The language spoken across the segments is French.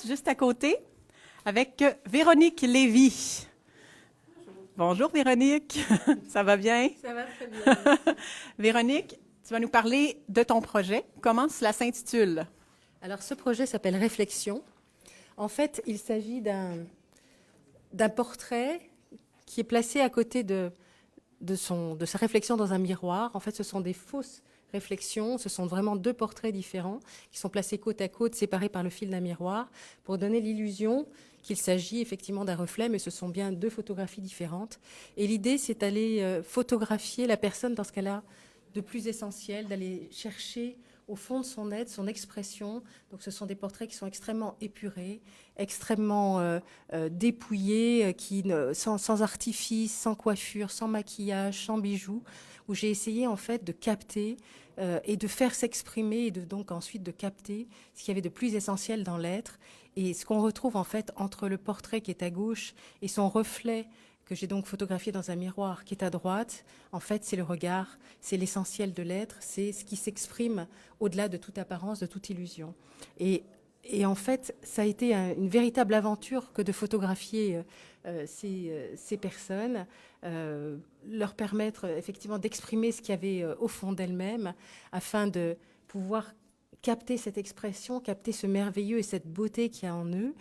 juste à côté, avec Véronique Lévy. Bonjour Véronique, ça va bien? Ça va très bien, merci. Véronique, tu vas nous parler de ton projet. Comment cela s'intitule? Alors, ce projet s'appelle Réflexion. En fait, il s'agit d'un portrait qui est placé à côté de sa réflexion dans un miroir. En fait, ce sont des fausses réflexions. Ce sont vraiment deux portraits différents qui sont placés côte à côte, séparés par le fil d'un miroir, pour donner l'illusion qu'il s'agit effectivement d'un reflet, mais ce sont bien deux photographies différentes. Et l'idée, c'est d'aller photographier la personne dans ce qu'elle a de plus essentiel, d'aller chercher au fond de son être, son expression. Donc ce sont des portraits qui sont extrêmement épurés, extrêmement dépouillés, sans artifice, sans coiffure, sans maquillage, sans bijoux, où j'ai essayé en fait de capter et de faire s'exprimer et donc ensuite de capter ce qu'il y avait de plus essentiel dans l'être. Et ce qu'on retrouve en fait entre le portrait qui est à gauche et son reflet que j'ai donc photographié dans un miroir qui est à droite, en fait, c'est le regard, c'est l'essentiel de l'être, c'est ce qui s'exprime au-delà de toute apparence, de toute illusion. Et en fait, ça a été une véritable aventure que de photographier ces personnes, leur permettre effectivement d'exprimer ce qu'il y avait au fond d'elles-mêmes, afin de pouvoir capter cette expression, capter ce merveilleux et cette beauté qu'il y a en eux.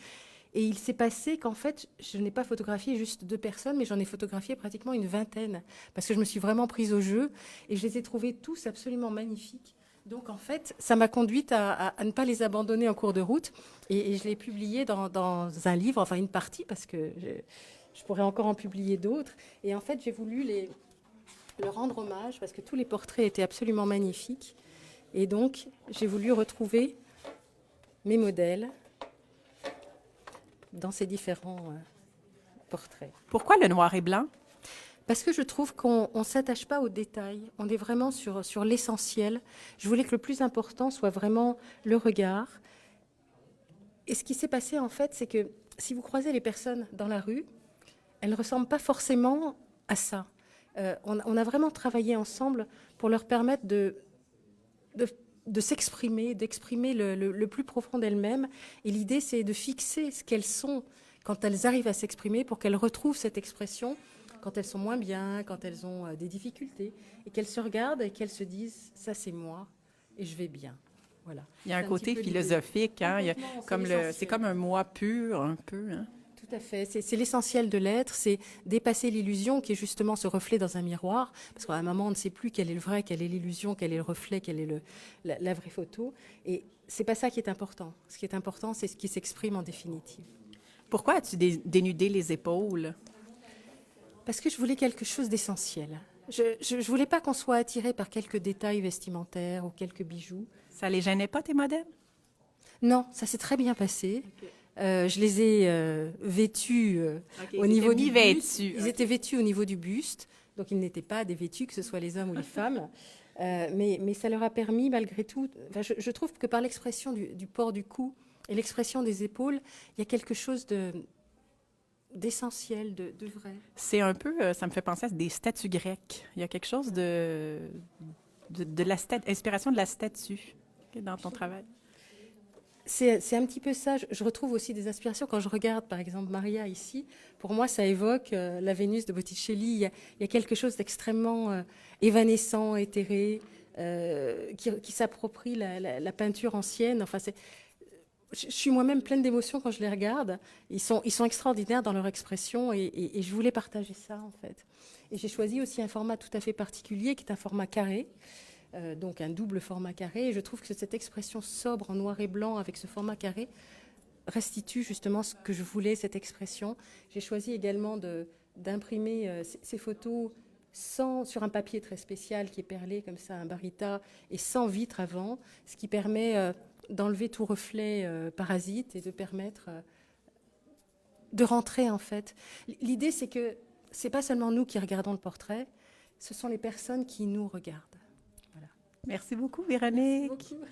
Et il s'est passé qu'en fait, je n'ai pas photographié juste 2 personnes, mais j'en ai photographié pratiquement une vingtaine, parce que je me suis vraiment prise au jeu, et je les ai trouvés tous absolument magnifiques. Donc en fait, ça m'a conduite à ne pas les abandonner en cours de route, et je l'ai publié dans un livre, enfin une partie, parce que je pourrais encore en publier d'autres. Et en fait, j'ai voulu leur rendre hommage, parce que tous les portraits étaient absolument magnifiques. Et donc, j'ai voulu retrouver mes modèles dans ces différents portraits. Pourquoi le noir et blanc? Parce que je trouve qu'on ne s'attache pas aux détails, on est vraiment sur l'essentiel. Je voulais que le plus important soit vraiment le regard. Et ce qui s'est passé en fait, c'est que si vous croisez les personnes dans la rue, elles ne ressemblent pas forcément à ça. On a vraiment travaillé ensemble pour leur permettre de s'exprimer, d'exprimer le plus profond d'elles-mêmes. Et l'idée, c'est de fixer ce qu'elles sont quand elles arrivent à s'exprimer pour qu'elles retrouvent cette expression quand elles sont moins bien, quand elles ont des difficultés, et qu'elles se regardent et qu'elles se disent « ça c'est moi et je vais bien ». Voilà. Il y a un côté philosophique, hein? C'est comme un moi pur, un peu. Hein? Tout à fait. C'est l'essentiel de l'être, c'est dépasser l'illusion qui est justement ce reflet dans un miroir, parce qu'à un moment, on ne sait plus quel est le vrai, quelle est l'illusion, quel est le reflet, quelle est la vraie photo. Et c'est pas ça qui est important. Ce qui est important, c'est ce qui s'exprime en définitive. Pourquoi as-tu dénudé les épaules? Parce que je voulais quelque chose d'essentiel. Je voulais pas qu'on soit attiré par quelques détails vestimentaires ou quelques bijoux. Ça les gênait pas, tes modèles? Non, ça s'est très bien passé. Okay. Je les ai vêtus au niveau du buste. Ils étaient vêtus au niveau du buste, donc ils n'étaient pas dévêtus, que ce soit les hommes ou les femmes. Mais ça leur a permis, malgré tout... je trouve que par l'expression du port du cou et l'expression des épaules, il y a quelque chose d'essentiel, de vrai. C'est un peu... ça me fait penser à des statues grecques. Il y a quelque chose de l'inspiration de la statue dans ton travail. C'est un petit peu ça. Je retrouve aussi des inspirations. Quand je regarde, par exemple, Maria ici, pour moi, ça évoque la Vénus de Botticelli. Il y a quelque chose d'extrêmement évanescent, éthéré, qui s'approprie la peinture ancienne. Enfin, je suis moi-même pleine d'émotions quand je les regarde. Ils sont extraordinaires dans leur expression et je voulais partager ça, en fait. Et j'ai choisi aussi un format tout à fait particulier, qui est un format carré. Donc un double format carré. Et je trouve que cette expression sobre en noir et blanc avec ce format carré restitue justement ce que je voulais, cette expression. J'ai choisi également d'imprimer ces photos sur un papier très spécial qui est perlé comme ça, un barita, et sans vitre avant, ce qui permet d'enlever tout reflet parasite et de permettre de rentrer en fait. L'idée, c'est que c'est pas seulement nous qui regardons le portrait, ce sont les personnes qui nous regardent. Merci beaucoup, Véronique. Merci beaucoup.